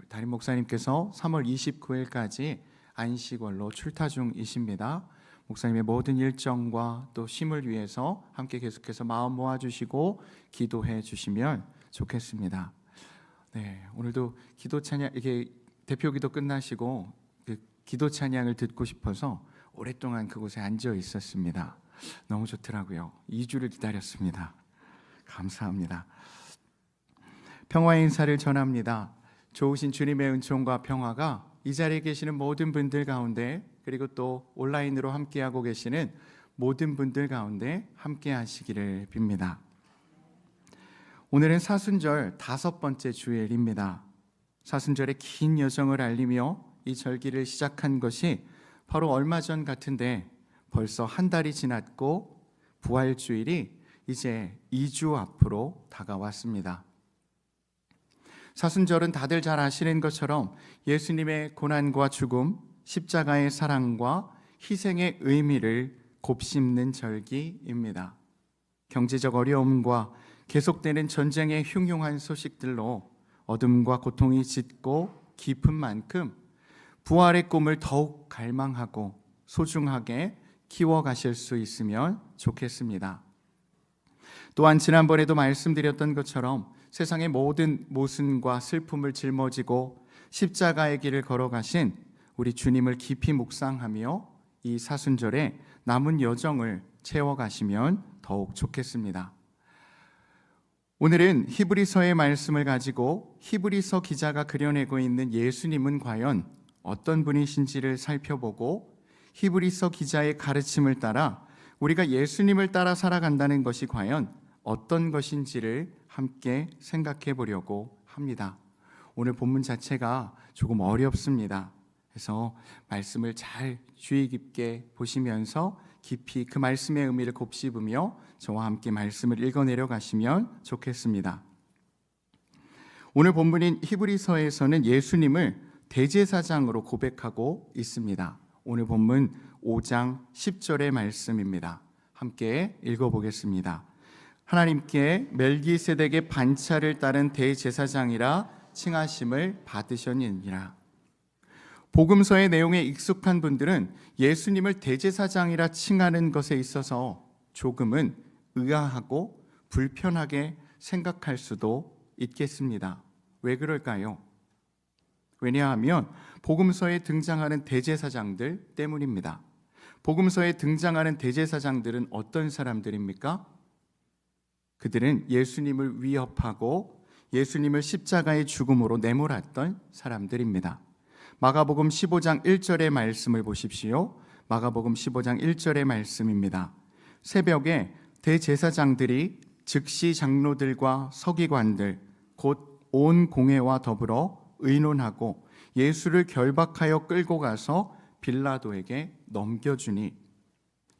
담임 목사님께서 3월 29일까지 안식월로 출타 중이십니다. 목사님의 모든 일정과 또 쉼을 위해서 함께 계속해서 마음 모아주시고 기도해 주시면 좋겠습니다. 오늘도 기도 찬양, 이게 대표 기도 끝나시고 그 기도 찬양을 듣고 싶어서 오랫동안 그곳에 앉아 있었습니다. 너무 좋더라고요. 2주를 기다렸습니다. 감사합니다. 평화의 인사를 전합니다. 좋으신 주님의 은총과 평화가 이 자리에 계시는 모든 분들 가운데, 그리고 또 온라인으로 함께하고 계시는 모든 분들 가운데 함께 하시기를 빕니다. 오늘은 사순절 5번째 주일입니다. 사순절의 긴 여정을 알리며 이 절기를 시작한 것이 바로 얼마 전 같은데 벌써 한 달이 지났고 부활주일이 이제 2주 앞으로 다가왔습니다. 사순절은 다들 잘 아시는 것처럼 예수님의 고난과 죽음, 십자가의 사랑과 희생의 의미를 곱씹는 절기입니다. 경제적 어려움과 계속되는 전쟁의 흉흉한 소식들로 어둠과 고통이 짙고 깊은 만큼 부활의 꿈을 더욱 갈망하고 소중하게 키워가실 수 있으면 좋겠습니다. 또한 지난번에도 말씀드렸던 것처럼 세상의 모든 모순과 슬픔을 짊어지고 십자가의 길을 걸어가신 우리 주님을 깊이 묵상하며 이 사순절에 남은 여정을 채워가시면 더욱 좋겠습니다. 오늘은 히브리서의 말씀을 가지고 히브리서 기자가 그려내고 있는 예수님은 과연 어떤 분이신지를 살펴보고 히브리서 기자의 가르침을 따라 우리가 예수님을 따라 살아간다는 것이 과연 어떤 것인지를 함께 생각해 보려고 합니다. 오늘 본문 자체가 조금 어렵습니다. 그래서 말씀을 잘 주의 깊게 보시면서 깊이 그 말씀의 의미를 곱씹으며 저와 함께 말씀을 읽어내려 가시면 좋겠습니다. 오늘 본문인 히브리서에서는 예수님을 대제사장으로 고백하고 있습니다. 오늘 본문 5장 10절의 말씀입니다. 함께 읽어보겠습니다. 하나님께 멜기세덱의 반차를 따른 대제사장이라 칭하심을 받으셨느니라. 복음서의 내용에 익숙한 분들은 예수님을 대제사장이라 칭하는 것에 있어서 조금은 의아하고 불편하게 생각할 수도 있겠습니다. 왜 그럴까요? 왜냐하면 복음서에 등장하는 대제사장들 때문입니다. 복음서에 등장하는 대제사장들은 어떤 사람들입니까? 그들은 예수님을 위협하고 예수님을 십자가의 죽음으로 내몰았던 사람들입니다. 마가복음 15장 1절의 말씀을 보십시오. 마가복음 15장 1절의 말씀입니다. 새벽에 대제사장들이 즉시 장로들과 서기관들 곧 온 공회와 더불어 의논하고 예수를 결박하여 끌고 가서 빌라도에게 넘겨주니,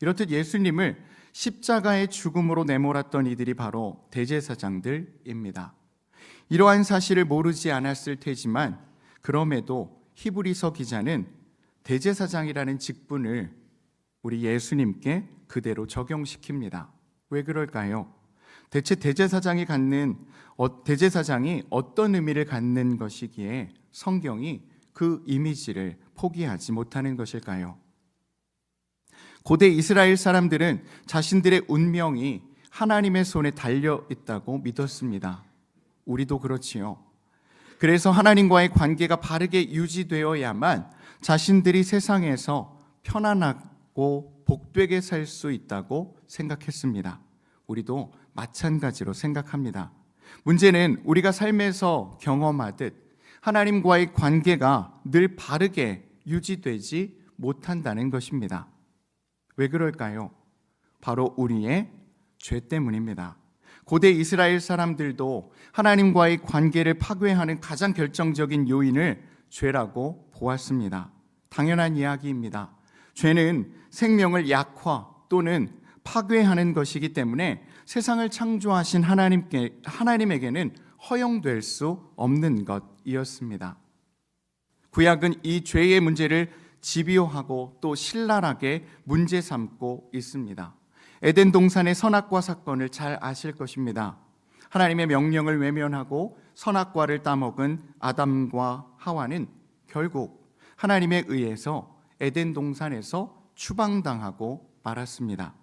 이렇듯 예수님을 십자가의 죽음으로 내몰았던 이들이 바로 대제사장들입니다. 이러한 사실을 모르지 않았을 테지만 그럼에도 히브리서 기자는 대제사장이라는 직분을 우리 예수님께 그대로 적용시킵니다. 왜 그럴까요? 대체 대제사장이 어떤 의미를 갖는 것이기에 성경이 그 이미지를 포기하지 못하는 것일까요? 고대 이스라엘 사람들은 자신들의 운명이 하나님의 손에 달려 있다고 믿었습니다. 우리도 그렇지요. 그래서 하나님과의 관계가 바르게 유지되어야만 자신들이 세상에서 편안하고 복되게 살 수 있다고 생각했습니다. 우리도 마찬가지로 생각합니다. 문제는 우리가 삶에서 경험하듯 하나님과의 관계가 늘 바르게 유지되지 못한다는 것입니다. 왜 그럴까요? 바로 우리의 죄 때문입니다. 고대 이스라엘 사람들도 하나님과의 관계를 파괴하는 가장 결정적인 요인을 죄라고 보았습니다. 당연한 이야기입니다. 죄는 생명을 약화 또는 파괴하는 것이기 때문에 세상을 창조하신 하나님에게는 허용될 수 없는 것이었습니다. 구약은 이 죄의 문제를 집요하고 또 신랄하게 문제 삼고 있습니다. 에덴 동산의 선악과 사건을 잘 아실 것입니다. 하나님의 명령을 외면하고 선악과를 따먹은 아담과 하와는 결국 하나님에 의해서 에덴 동산에서 추방당하고 말았습니다.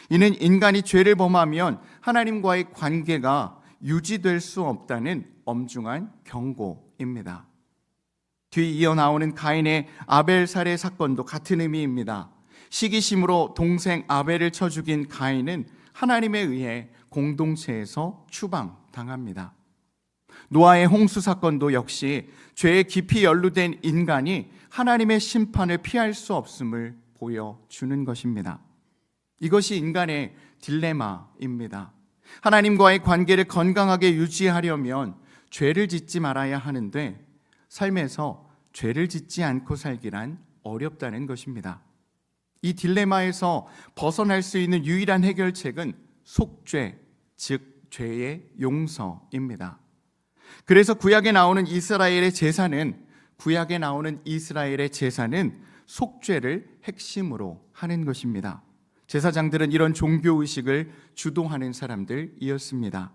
이는 인간이 죄를 범하면 하나님과의 관계가 유지될 수 없다는 엄중한 경고입니다. 뒤 이어 나오는 가인의 아벨 살해 사건도 같은 의미입니다. 시기심으로 동생 아벨을 쳐 죽인 가인은 하나님에 의해 공동체에서 추방당합니다. 노아의 홍수 사건도 역시 죄에 깊이 연루된 인간이 하나님의 심판을 피할 수 없음을 보여주는 것입니다. 이것이 인간의 딜레마입니다. 하나님과의 관계를 건강하게 유지하려면 죄를 짓지 말아야 하는데 삶에서 죄를 짓지 않고 살기란 어렵다는 것입니다. 이 딜레마에서 벗어날 수 있는 유일한 해결책은 속죄, 즉 죄의 용서입니다. 그래서 구약에 나오는 이스라엘의 제사는 속죄를 핵심으로 하는 것입니다. 제사장들은 이런 종교의식을 주도하는 사람들이었습니다.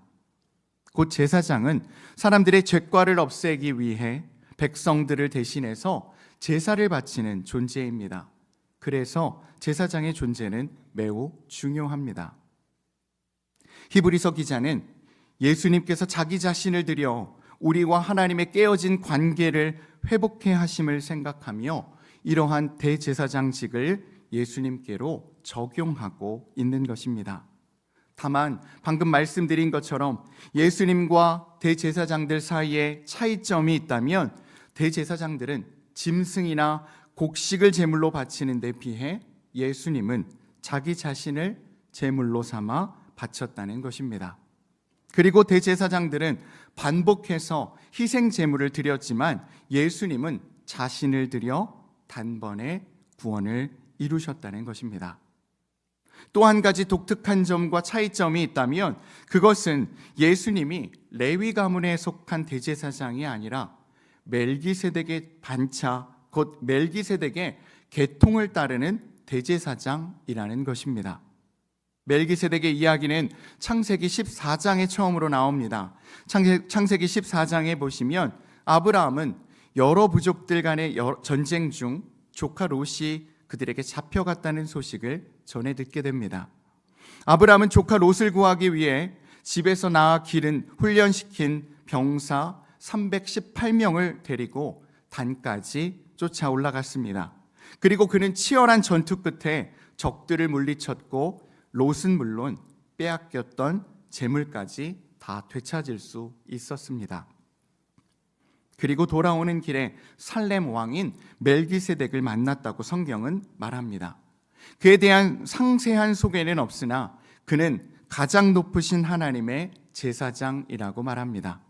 곧 제사장은 사람들의 죄과를 없애기 위해 백성들을 대신해서 제사를 바치는 존재입니다. 그래서 제사장의 존재는 매우 중요합니다. 히브리서 기자는 예수님께서 자기 자신을 들여 우리와 하나님의 깨어진 관계를 회복해 하심을 생각하며 이러한 대제사장직을 예수님께로 적용하고 있는 것입니다. 다만 방금 말씀드린 것처럼 예수님과 대제사장들 사이에 차이점이 있다면 대제사장들은 짐승이나 곡식을 제물로 바치는 데 비해 예수님은 자기 자신을 제물로 삼아 바쳤다는 것입니다. 그리고 대제사장들은 반복해서 희생 제물을 드렸지만 예수님은 자신을 드려 단번에 구원을 이루셨다는 것입니다. 또 한 가지 독특한 점과 차이점이 있다면 그것은 예수님이 레위 가문에 속한 대제사장이 아니라 멜기세덱의 반차, 곧 멜기세덱의 계통을 따르는 대제사장이라는 것입니다. 멜기세덱의 이야기는 창세기 14장에 처음으로 나옵니다. 창세기 14장에 보시면 아브라함은 여러 부족들 간의 전쟁 중 조카 롯이 그들에게 잡혀갔다는 소식을 전해 듣게 됩니다. 아브라함은 조카 롯을 구하기 위해 집에서 낳아 기른 훈련시킨 병사 318명을 데리고 단까지 쫓아 올라갔습니다. 그리고 그는 치열한 전투 끝에 적들을 물리쳤고 롯은 물론 빼앗겼던 재물까지 다 되찾을 수 있었습니다. 그리고 돌아오는 길에 살렘 왕인 멜기세덱을 만났다고 성경은 말합니다. 그에 대한 상세한 소개는 없으나 그는 가장 높으신 하나님의 제사장이라고 말합니다.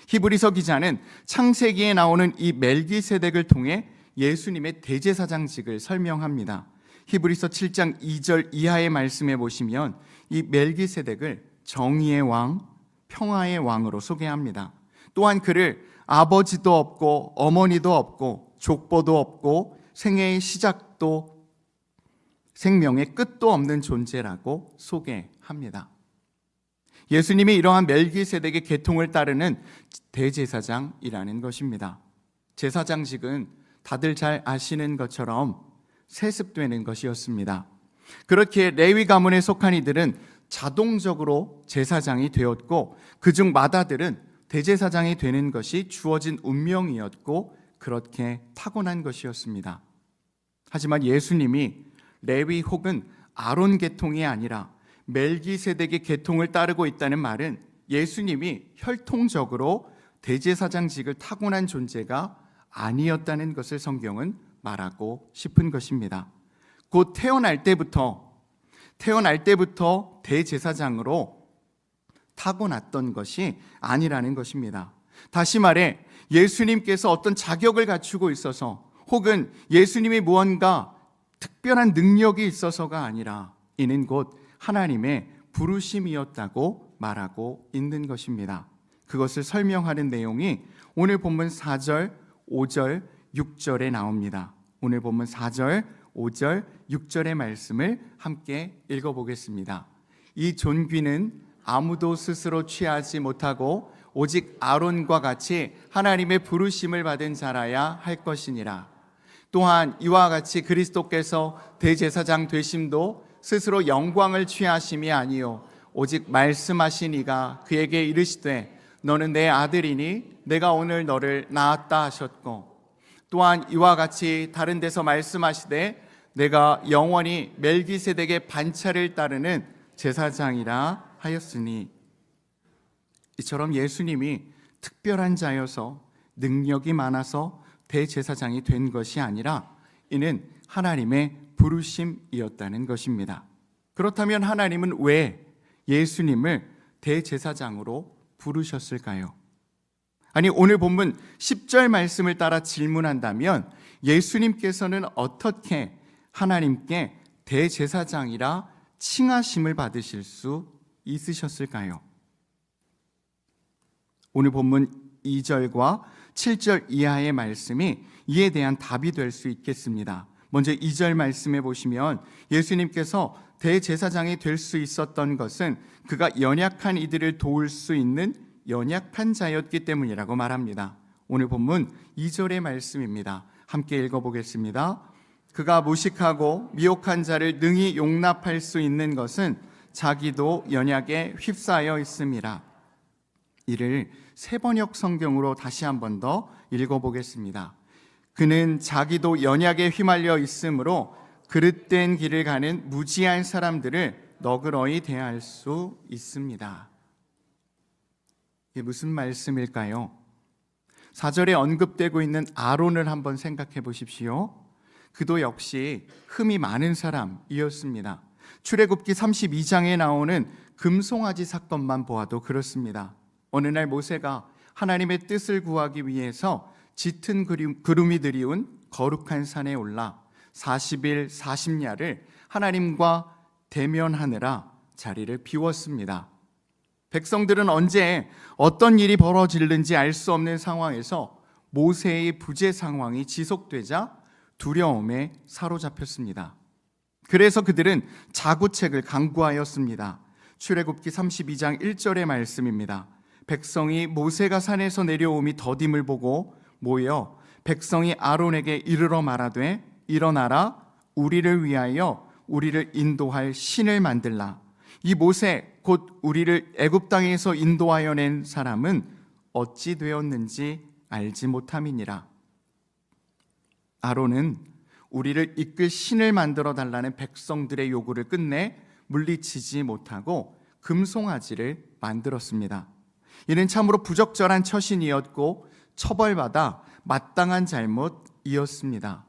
히브리서 기자는 창세기에 나오는 이 멜기세덱을 통해 예수님의 대제사장직을 설명합니다. 히브리서 7장 2절 이하의 말씀에 보시면 이 멜기세덱을 정의의 왕, 평화의 왕으로 소개합니다. 또한 그를 아버지도 없고 어머니도 없고 족보도 없고 생애의 시작도 생명의 끝도 없는 존재라고 소개합니다. 예수님이 이러한 멜기세덱의 계통을 따르는 대제사장이라는 것입니다. 제사장직은 다들 잘 아시는 것처럼 세습되는 것이었습니다. 그렇게 레위 가문에 속한 이들은 자동적으로 제사장이 되었고 그중 마다들은 대제사장이 되는 것이 주어진 운명이었고 그렇게 타고난 것이었습니다. 하지만 예수님이 레위 혹은 아론 계통이 아니라 멜기세덱의 계통을 따르고 있다는 말은 예수님이 혈통적으로 대제사장직을 타고난 존재가 아니었다는 것을 성경은 말하고 싶은 것입니다. 곧 태어날 때부터 대제사장으로 타고났던 것이 아니라는 것입니다. 다시 말해 예수님께서 어떤 자격을 갖추고 있어서 혹은 예수님이 무언가 특별한 능력이 있어서가 아니라 이는 곧 하나님의 부르심이었다고 말하고 있는 것입니다. 그것을 설명하는 내용이 오늘 본문 4절, 5절, 6절에 나옵니다. 오늘 본문 4절, 5절, 6절의 말씀을 함께 읽어보겠습니다. 이 존귀는 아무도 스스로 취하지 못하고 오직 아론과 같이 하나님의 부르심을 받은 자라야 할 것이니라. 또한 이와 같이 그리스도께서 대제사장 되심도 스스로 영광을 취하심이 아니요 오직 말씀하신 이가 그에게 이르시되 너는 내 아들이니 내가 오늘 너를 낳았다 하셨고, 또한 이와 같이 다른 데서 말씀하시되 내가 영원히 멜기세덱의 반차를 따르는 제사장이라 하였으니, 이처럼 예수님이 특별한 자여서 능력이 많아서 대제사장이 된 것이 아니라 이는 하나님의 부르심이었다는 것입니다. 그렇다면 하나님은 왜 예수님을 대제사장으로 부르셨을까요? 아니, 오늘 본문 10절 말씀을 따라 질문한다면 예수님께서는 어떻게 하나님께 대제사장이라 칭하심을 받으실 수 있으셨을까요? 오늘 본문 2절과 7절 이하의 말씀이 이에 대한 답이 될 수 있겠습니다. 먼저 2절 말씀해 보시면 예수님께서 대제사장이 될 수 있었던 것은 그가 연약한 이들을 도울 수 있는 연약한 자였기 때문이라고 말합니다. 오늘 본문 2절의 말씀입니다. 함께 읽어보겠습니다. 그가 무식하고 미혹한 자를 능히 용납할 수 있는 것은 자기도 연약에 휩싸여 있음이라. 이를 세번역 성경으로 다시 한 번 더 읽어보겠습니다. 그는 자기도 연약에 휘말려 있으므로 그릇된 길을 가는 무지한 사람들을 너그러이 대할 수 있습니다. 이게 무슨 말씀일까요? 4절에 언급되고 있는 아론을 한번 생각해 보십시오. 그도 역시 흠이 많은 사람이었습니다. 출애굽기 32장에 나오는 금송아지 사건만 보아도 그렇습니다. 어느 날 모세가 하나님의 뜻을 구하기 위해서 짙은 구름이 드리운 거룩한 산에 올라 40일 40야를 하나님과 대면하느라 자리를 비웠습니다. 백성들은 언제 어떤 일이 벌어질는지 알 수 없는 상황에서 모세의 부재 상황이 지속되자 두려움에 사로잡혔습니다. 그래서 그들은 자구책을 강구하였습니다. 출애굽기 32장 1절의 말씀입니다. 백성이 모세가 산에서 내려옴이 더딤을 보고 모여 백성이 아론에게 이르러 말하되 일어나라, 우리를 위하여 우리를 인도할 신을 만들라. 이 모세 곧 우리를 애굽 땅에서 인도하여 낸 사람은 어찌 되었는지 알지 못함이니라. 아론은 우리를 이끌 신을 만들어 달라는 백성들의 요구를 끝내 물리치지 못하고 금송아지를 만들었습니다. 이는 참으로 부적절한 처신이었고 처벌받아 마땅한 잘못이었습니다.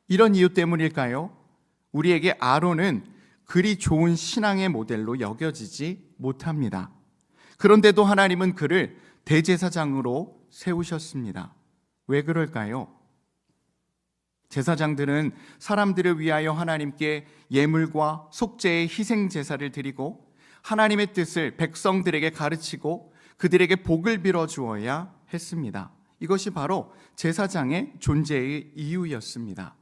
이런 이유 때문일까요? 우리에게 아론은 그리 좋은 신앙의 모델로 여겨지지 못합니다. 그런데도 하나님은 그를 대제사장으로 세우셨습니다. 왜 그럴까요? 제사장들은 사람들을 위하여 하나님께 예물과 속죄의 희생 제사를 드리고 하나님의 뜻을 백성들에게 가르치고 그들에게 복을 빌어 주어야 했습니다. 이것이 바로 제사장의 존재의 이유였습니다.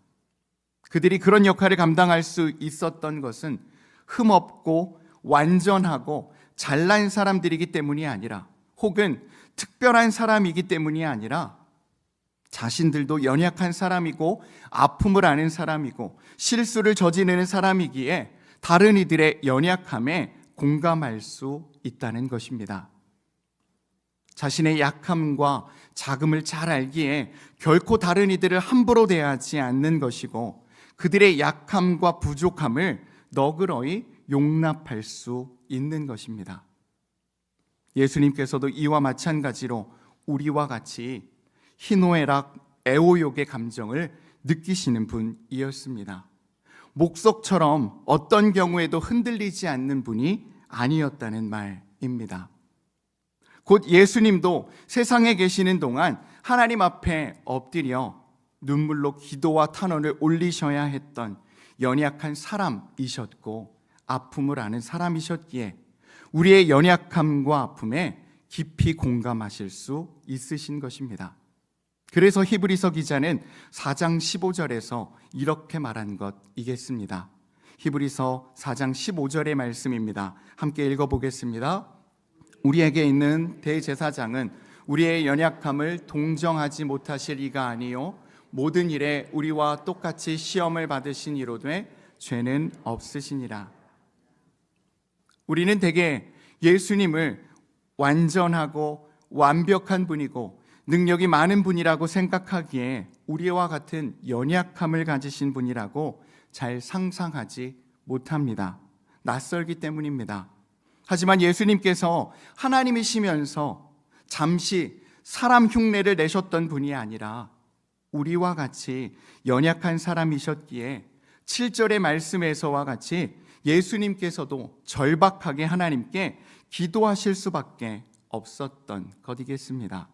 그들이 그런 역할을 감당할 수 있었던 것은 흠없고 완전하고 잘난 사람들이기 때문이 아니라, 혹은 특별한 사람이기 때문이 아니라 자신들도 연약한 사람이고 아픔을 아는 사람이고 실수를 저지르는 사람이기에 다른 이들의 연약함에 공감할 수 있다는 것입니다. 자신의 약함과 자금을 잘 알기에 결코 다른 이들을 함부로 대하지 않는 것이고 그들의 약함과 부족함을 너그러이 용납할 수 있는 것입니다. 예수님께서도 이와 마찬가지로 우리와 같이 희노애락, 애오욕의 감정을 느끼시는 분이었습니다. 목석처럼 어떤 경우에도 흔들리지 않는 분이 아니었다는 말입니다. 곧 예수님도 세상에 계시는 동안 하나님 앞에 엎드려 눈물로 기도와 탄원을 올리셔야 했던 연약한 사람이셨고 아픔을 아는 사람이셨기에 우리의 연약함과 아픔에 깊이 공감하실 수 있으신 것입니다. 그래서 히브리서 기자는 4장 15절에서 이렇게 말한 것이겠습니다. 히브리서 4장 15절의 말씀입니다. 함께 읽어보겠습니다. 우리에게 있는 대제사장은 우리의 연약함을 동정하지 못하실 이가 아니요 모든 일에 우리와 똑같이 시험을 받으신 이로되 죄는 없으시니라. 우리는 대개 예수님을 완전하고 완벽한 분이고 능력이 많은 분이라고 생각하기에 우리와 같은 연약함을 가지신 분이라고 잘 상상하지 못합니다. 낯설기 때문입니다. 하지만 예수님께서 하나님이시면서 잠시 사람 흉내를 내셨던 분이 아니라 우리와 같이 연약한 사람이셨기에 7절의 말씀에서와 같이 예수님께서도 절박하게 하나님께 기도하실 수밖에 없었던 것이겠습니다.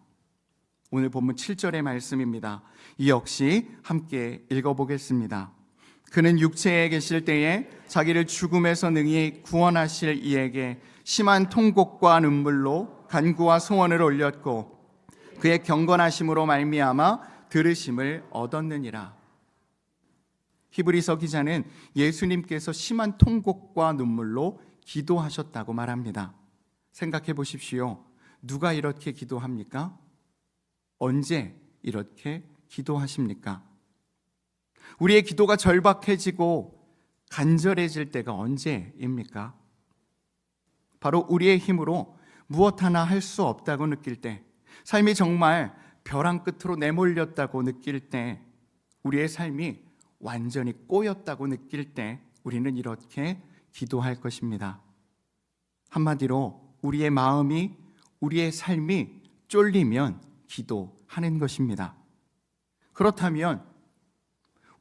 오늘 본문 7절의 말씀입니다. 이 역시 함께 읽어보겠습니다. 그는 육체에 계실 때에 자기를 죽음에서 능히 구원하실 이에게 심한 통곡과 눈물로 간구와 소원을 올렸고 그의 경건하심으로 말미암아 들으심을 얻었느니라. 히브리서 기자는 예수님께서 심한 통곡과 눈물로 기도하셨다고 말합니다. 생각해 보십시오. 누가 이렇게 기도합니까? 언제 이렇게 기도하십니까? 우리의 기도가 절박해지고 간절해질 때가 언제입니까? 바로 우리의 힘으로 무엇 하나 할 수 없다고 느낄 때, 삶이 정말 벼랑 끝으로 내몰렸다고 느낄 때, 우리의 삶이 완전히 꼬였다고 느낄 때 우리는 이렇게 기도할 것입니다. 한마디로 우리의 마음이, 우리의 삶이 쫄리면 기도하는 것입니다. 그렇다면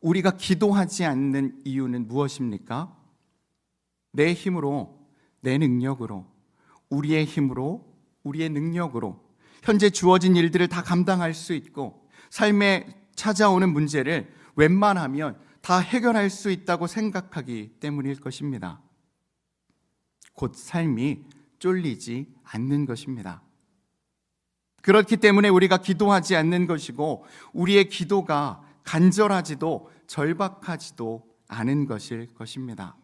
우리가 기도하지 않는 이유는 무엇입니까? 내 힘으로, 내 능력으로, 우리의 힘으로, 우리의 능력으로 현재 주어진 일들을 다 감당할 수 있고 삶에 찾아오는 문제를 웬만하면 다 해결할 수 있다고 생각하기 때문일 것입니다. 곧 삶이 쫄리지 않는 것입니다. 그렇기 때문에 우리가 기도하지 않는 것이고 우리의 기도가 간절하지도 절박하지도 않은 것일 것입니다.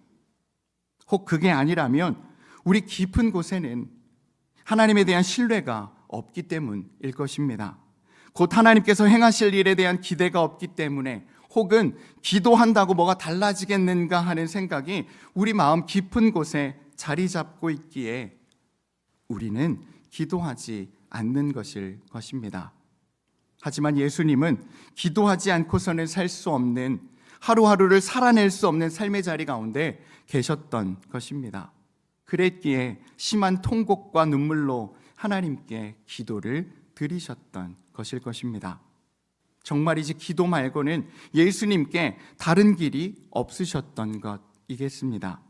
혹 그게 아니라면 우리 깊은 곳에는 하나님에 대한 신뢰가 없기 때문일 것입니다. 곧 하나님께서 행하실 일에 대한 기대가 없기 때문에 혹은 기도한다고 뭐가 달라지겠는가 하는 생각이 우리 마음 깊은 곳에 자리 잡고 있기에 우리는 기도하지 않는 것일 것입니다. 하지만 예수님은 기도하지 않고서는 살 수 없는, 하루하루를 살아낼 수 없는 삶의 자리 가운데 계셨던 것입니다. 그랬기에 심한 통곡과 눈물로 하나님께 기도를 드리셨던 것일 것입니다. 정말이지 기도 말고는 예수님께 다른 길이 없으셨던 것이겠습니다.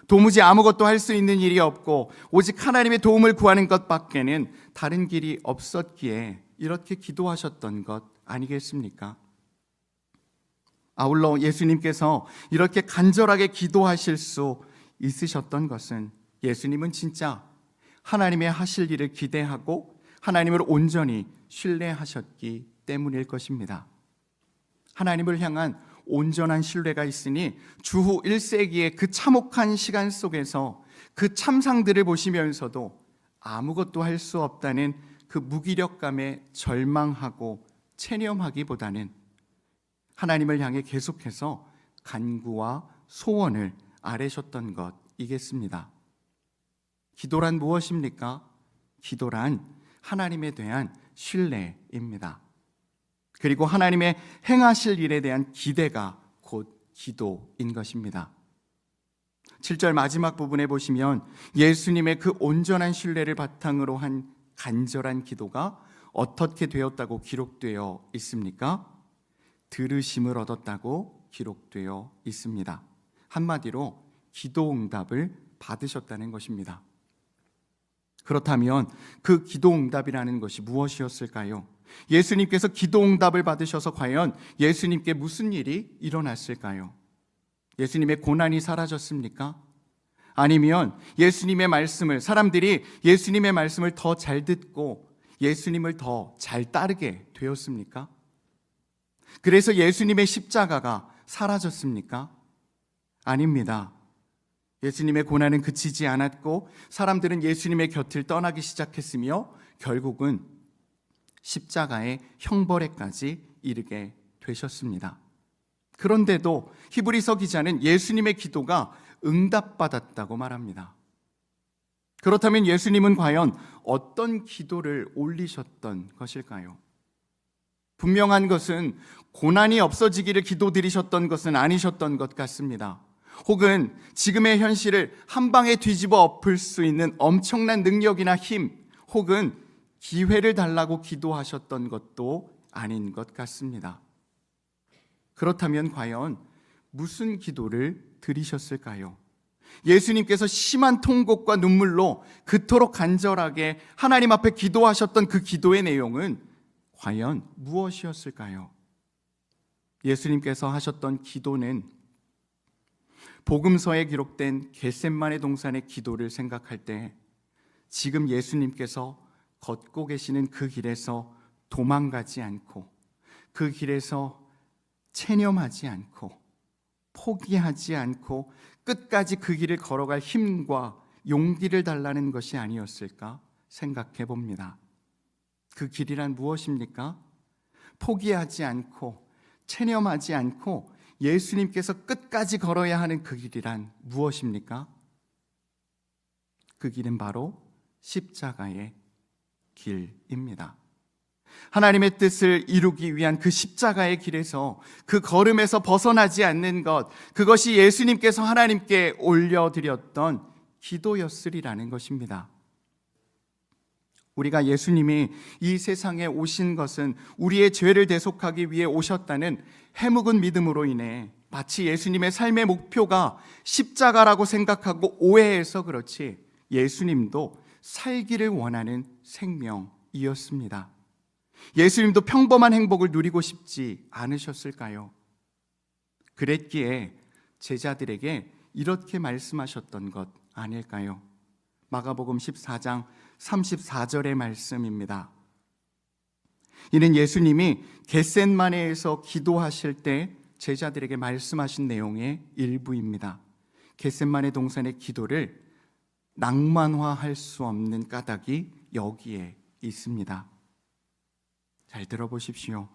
도무지 아무것도 할 수 있는 일이 없고 오직 하나님의 도움을 구하는 것밖에는 다른 길이 없었기에 이렇게 기도하셨던 것 아니겠습니까? 아울러 예수님께서 이렇게 간절하게 기도하실 수 있으셨던 것은 예수님은 진짜 하나님의 하실 일을 기대하고 하나님을 온전히 신뢰하셨기 때문일 것입니다. 하나님을 향한 온전한 신뢰가 있으니 주후 1세기의 그 참혹한 시간 속에서 그 참상들을 보시면서도 아무것도 할 수 없다는 그 무기력감에 절망하고 체념하기보다는 하나님을 향해 계속해서 간구와 소원을 아뢰셨던 것이겠습니다. 기도란 무엇입니까? 기도란 하나님에 대한 신뢰입니다. 그리고 하나님의 행하실 일에 대한 기대가 곧 기도인 것입니다. 7절 마지막 부분에 보시면 예수님의 그 온전한 신뢰를 바탕으로 한 간절한 기도가 어떻게 되었다고 기록되어 있습니까? 들으심을 얻었다고 기록되어 있습니다. 한마디로 기도 응답을 받으셨다는 것입니다. 그렇다면 그 기도 응답이라는 것이 무엇이었을까요? 예수님께서 기도 응답을 받으셔서 과연 예수님께 무슨 일이 일어났을까요? 예수님의 고난이 사라졌습니까? 아니면 예수님의 말씀을, 사람들이 예수님의 말씀을 더 잘 듣고 예수님을 더 잘 따르게 되었습니까? 그래서 예수님의 십자가가 사라졌습니까? 아닙니다. 예수님의 고난은 그치지 않았고 사람들은 예수님의 곁을 떠나기 시작했으며 결국은 십자가의 형벌에까지 이르게 되셨습니다. 그런데도 히브리서 기자는 예수님의 기도가 응답받았다고 말합니다. 그렇다면 예수님은 과연 어떤 기도를 올리셨던 것일까요? 분명한 것은 고난이 없어지기를 기도드리셨던 것은 아니셨던 것 같습니다. 혹은 지금의 현실을 한 방에 뒤집어 엎을 수 있는 엄청난 능력이나 힘, 혹은 기회를 달라고 기도하셨던 것도 아닌 것 같습니다. 그렇다면 과연 무슨 기도를 드리셨을까요? 예수님께서 심한 통곡과 눈물로 그토록 간절하게 하나님 앞에 기도하셨던 그 기도의 내용은 과연 무엇이었을까요? 예수님께서 하셨던 기도는 복음서에 기록된 겟셋마네 동산의 기도를 생각할 때 지금 예수님께서 걷고 계시는 그 길에서 도망가지 않고 그 길에서 체념하지 않고 포기하지 않고 끝까지 그 길을 걸어갈 힘과 용기를 달라는 것이 아니었을까 생각해 봅니다. 그 길이란 무엇입니까? 포기하지 않고 체념하지 않고 예수님께서 끝까지 걸어야 하는 그 길이란 무엇입니까? 그 길은 바로 십자가의 길입니다. 하나님의 뜻을 이루기 위한 그 십자가의 길에서 그 걸음에서 벗어나지 않는 것, 그것이 예수님께서 하나님께 올려드렸던 기도였으리라는 것입니다. 우리가 예수님이 이 세상에 오신 것은 우리의 죄를 대속하기 위해 오셨다는 해묵은 믿음으로 인해 마치 예수님의 삶의 목표가 십자가라고 생각하고 오해해서 그렇지 예수님도 살기를 원하는 생명이었습니다. 예수님도 평범한 행복을 누리고 싶지 않으셨을까요? 그랬기에 제자들에게 이렇게 말씀하셨던 것 아닐까요? 마가복음 14장 34절의 말씀입니다. 이는 예수님이 겟셋마네에서 기도하실 때 제자들에게 말씀하신 내용의 일부입니다. 겟셋마네 동산의 기도를 낭만화할 수 없는 까닭이 여기에 있습니다. 잘 들어보십시오.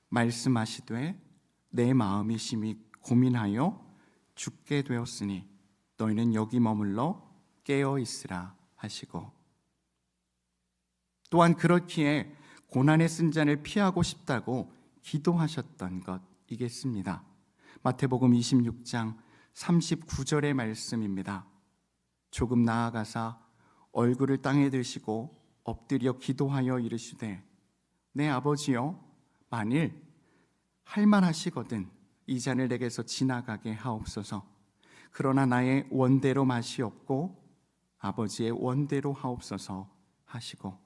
말씀하시되 내 마음이 심히 고민하여 죽게 되었으니 너희는 여기 머물러 깨어 있으라 하시고, 또한 그렇기에 고난의 쓴 잔을 피하고 싶다고 기도하셨던 것이겠습니다. 마태복음 26장 39절의 말씀입니다. 조금 나아가사 얼굴을 땅에 드시고 엎드려 기도하여 이르시되 내 아버지여, 만일 할만하시거든 이 잔을 내게서 지나가게 하옵소서. 그러나 나의 원대로 맛이 없고 아버지의 원대로 하옵소서 하시고,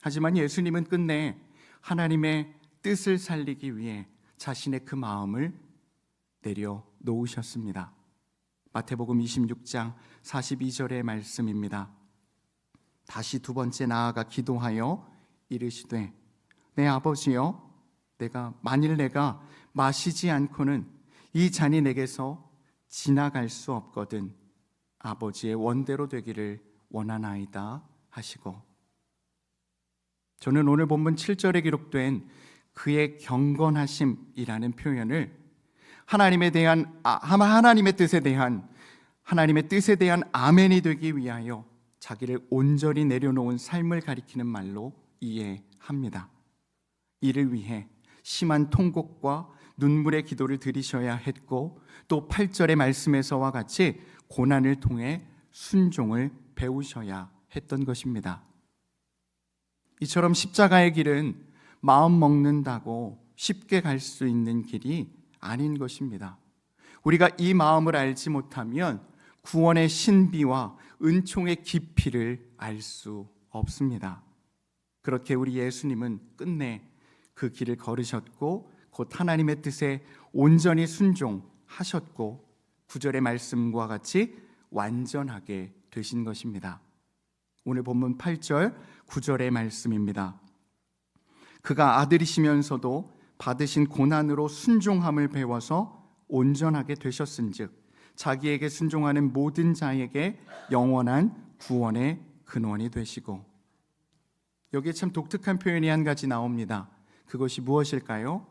하지만 예수님은 끝내 하나님의 뜻을 살리기 위해 자신의 그 마음을 내려놓으셨습니다. 마태복음 26장 42절의 말씀입니다. 다시 두 번째 나아가 기도하여 이르시되 내 아버지여, 만일 내가 마시지 않고는 이 잔이 내게서 지나갈 수 없거든 아버지의 원대로 되기를 원하나이다 하시고, 저는 오늘 본문 7절에 기록된 그의 경건하심이라는 표현을 하나님의 뜻에 대한 아멘이 되기 위하여 자기를 온전히 내려놓은 삶을 가리키는 말로 이해합니다. 이를 위해 심한 통곡과 눈물의 기도를 드리셔야 했고, 또 8절의 말씀에서와 같이 고난을 통해 순종을 배우셔야 했던 것입니다. 이처럼 십자가의 길은 마음 먹는다고 쉽게 갈 수 있는 길이 아닌 것입니다. 우리가 이 마음을 알지 못하면 구원의 신비와 은총의 깊이를 알 수 없습니다. 그렇게 우리 예수님은 끝내 그 길을 걸으셨고 곧 하나님의 뜻에 온전히 순종하셨고 9절의 말씀과 같이 완전하게 되신 것입니다. 오늘 본문 8절 9절의 말씀입니다. 그가 아들이시면서도 받으신 고난으로 순종함을 배워서 온전하게 되셨은즉 자기에게 순종하는 모든 자에게 영원한 구원의 근원이 되시고. 여기에 참 독특한 표현이 한 가지 나옵니다. 그것이 무엇일까요?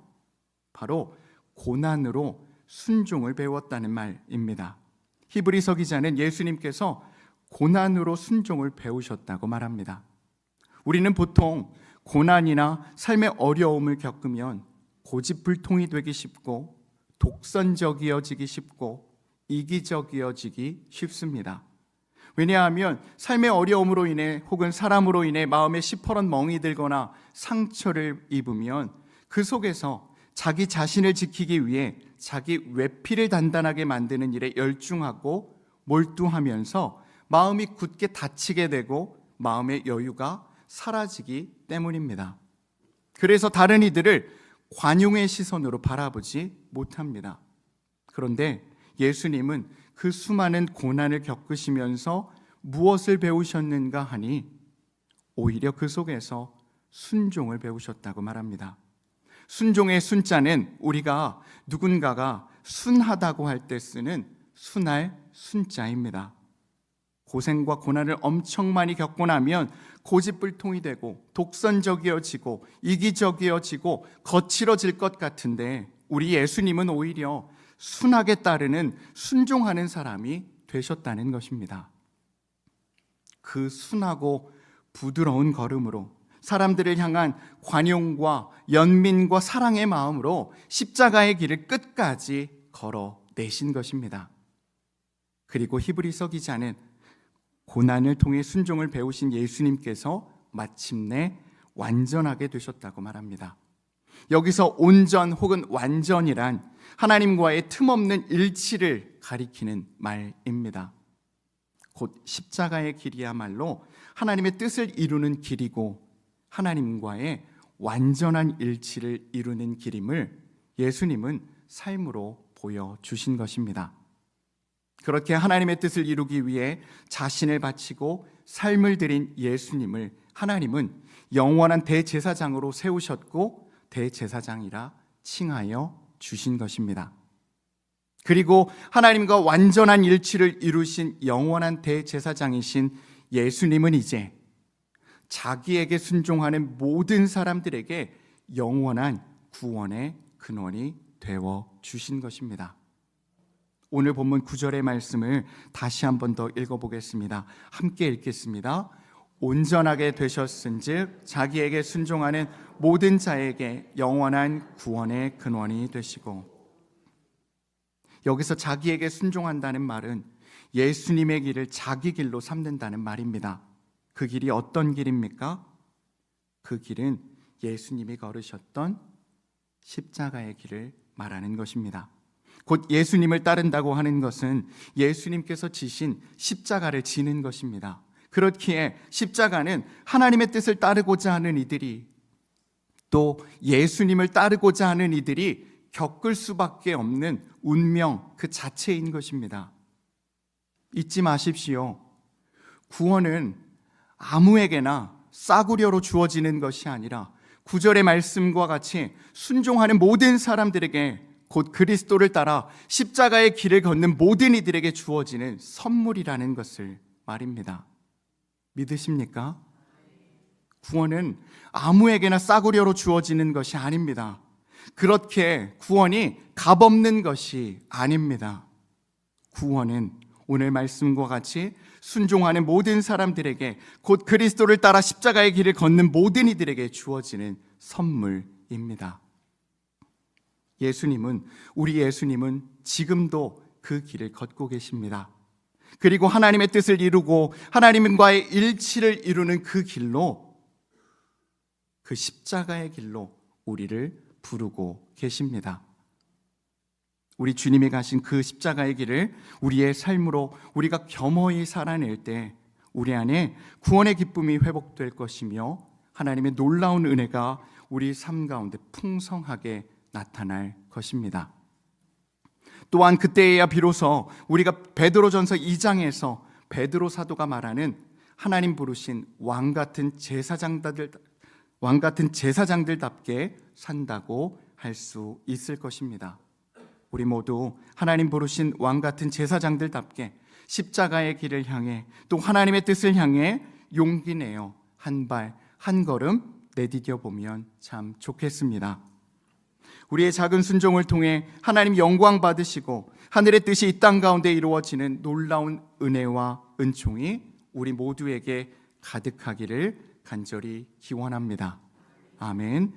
바로 고난으로 순종을 배웠다는 말입니다. 히브리서 기자는 예수님께서 고난으로 순종을 배우셨다고 말합니다. 우리는 보통 고난이나 삶의 어려움을 겪으면 고집불통이 되기 쉽고 독선적이어지기 쉽고 이기적이어지기 쉽습니다. 왜냐하면 삶의 어려움으로 인해 혹은 사람으로 인해 마음에 시퍼런 멍이 들거나 상처를 입으면 그 속에서 자기 자신을 지키기 위해 자기 외피를 단단하게 만드는 일에 열중하고 몰두하면서 마음이 굳게 닫히게 되고 마음의 여유가 사라지기 때문입니다. 그래서 다른 이들을 관용의 시선으로 바라보지 못합니다. 그런데 예수님은 그 수많은 고난을 겪으시면서 무엇을 배우셨는가 하니 오히려 그 속에서 순종을 배우셨다고 말합니다. 순종의 순자는 우리가 누군가가 순하다고 할 때 쓰는 순할 순자입니다. 고생과 고난을 엄청 많이 겪고 나면 고집불통이 되고 독선적이어지고 이기적이어지고 거칠어질 것 같은데 우리 예수님은 오히려 순하게 따르는 순종하는 사람이 되셨다는 것입니다. 그 순하고 부드러운 걸음으로 사람들을 향한 관용과 연민과 사랑의 마음으로 십자가의 길을 끝까지 걸어내신 것입니다. 그리고 히브리서 기자는 고난을 통해 순종을 배우신 예수님께서 마침내 완전하게 되셨다고 말합니다. 여기서 온전 혹은 완전이란 하나님과의 틈없는 일치를 가리키는 말입니다. 곧 십자가의 길이야말로 하나님의 뜻을 이루는 길이고 하나님과의 완전한 일치를 이루는 길임을 예수님은 삶으로 보여주신 것입니다. 그렇게 하나님의 뜻을 이루기 위해 자신을 바치고 삶을 드린 예수님을 하나님은 영원한 대제사장으로 세우셨고 대제사장이라 칭하여 주신 것입니다. 그리고 하나님과 완전한 일치를 이루신 영원한 대제사장이신 예수님은 이제 자기에게 순종하는 모든 사람들에게 영원한 구원의 근원이 되어 주신 것입니다. 오늘 본문 9절의 말씀을 다시 한 번 더 읽어보겠습니다. 함께 읽겠습니다. 온전하게 되셨은즉 자기에게 순종하는 모든 자에게 영원한 구원의 근원이 되시고. 여기서 자기에게 순종한다는 말은 예수님의 길을 자기 길로 삼는다는 말입니다. 그 길이 어떤 길입니까? 그 길은 예수님이 걸으셨던 십자가의 길을 말하는 것입니다. 곧 예수님을 따른다고 하는 것은 예수님께서 지신 십자가를 지는 것입니다. 그렇기에 십자가는 하나님의 뜻을 따르고자 하는 이들이 또 예수님을 따르고자 하는 이들이 겪을 수밖에 없는 운명 그 자체인 것입니다. 잊지 마십시오. 구원은 아무에게나 싸구려로 주어지는 것이 아니라 9절의 말씀과 같이 순종하는 모든 사람들에게 곧 그리스도를 따라 십자가의 길을 걷는 모든 이들에게 주어지는 선물이라는 것을 말입니다. 믿으십니까? 구원은 아무에게나 싸구려로 주어지는 것이 아닙니다. 그렇게 구원이 값없는 것이 아닙니다. 구원은 오늘 말씀과 같이 순종하는 모든 사람들에게 곧 그리스도를 따라 십자가의 길을 걷는 모든 이들에게 주어지는 선물입니다. 우리 예수님은 지금도 그 길을 걷고 계십니다. 그리고 하나님의 뜻을 이루고 하나님과의 일치를 이루는 그 길로, 그 십자가의 길로 우리를 부르고 계십니다. 우리 주님이 가신 그 십자가의 길을 우리의 삶으로 우리가 겸허히 살아낼 때 우리 안에 구원의 기쁨이 회복될 것이며 하나님의 놀라운 은혜가 우리 삶 가운데 풍성하게 나타날 것입니다. 또한 그때에야 비로소 우리가 베드로전서 2장에서 베드로 사도가 말하는 하나님 부르신 왕같은 제사장들답게 산다고 할 수 있을 것입니다. 우리 모두 하나님 부르신 왕 같은 제사장들답게 십자가의 길을 향해 또 하나님의 뜻을 향해 용기 내어 한 발, 한 걸음 내디뎌 보면 참 좋겠습니다. 우리의 작은 순종을 통해 하나님 영광 받으시고 하늘의 뜻이 이 땅 가운데 이루어지는 놀라운 은혜와 은총이 우리 모두에게 가득하기를 간절히 기원합니다. 아멘.